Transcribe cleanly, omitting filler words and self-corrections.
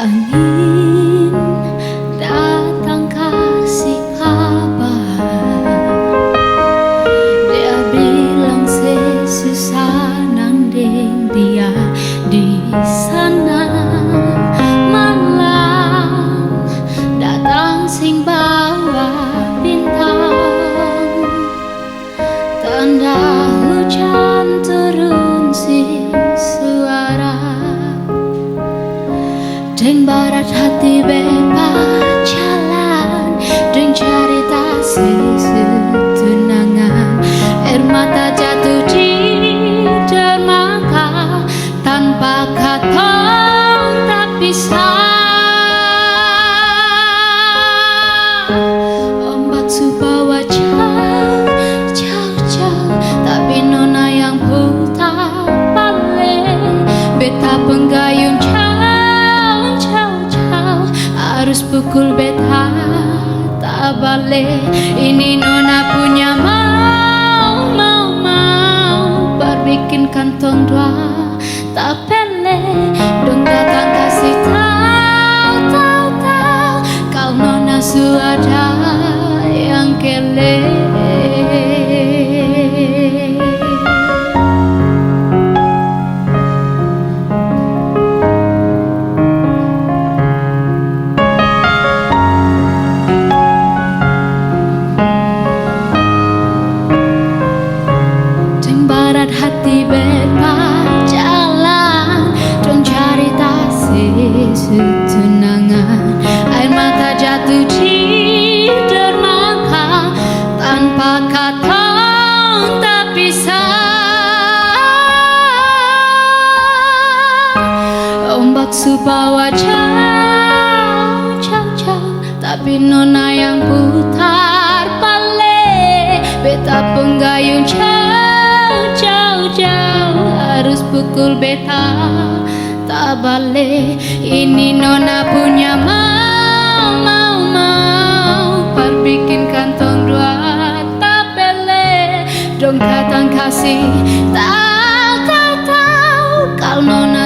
Angin datang kasih kabar, dia bilang sesusah nanding dia di sana. Malam datang sing bawa bintang, tanda hujan turun sing suara. Deng barat hati bebas jalan, deng cerita setunangan. Air mata jatuh di dermaga, tanpa kata tak bisa. Ombak subawa jauh-jauh, tapi nona yang putar balik. Beta penggayung harus pukul beta tak balik. Ini nona punya mau berbikin kantong dua tak pele. Dong datang kasih tahu kau nona suada yang kele. Hati bebas jalan, dong cari tasih setunangan. Air mata jatuh di dermaga, tanpa kata tak bisa. Ombak subawa jauh, tapi nona yang putar balik. Beta penggayung jauh, harus pukul beta tak balik. Ini nona punya mau perbikin kantong dua tak bele. Dong datang kasih tahu kau nona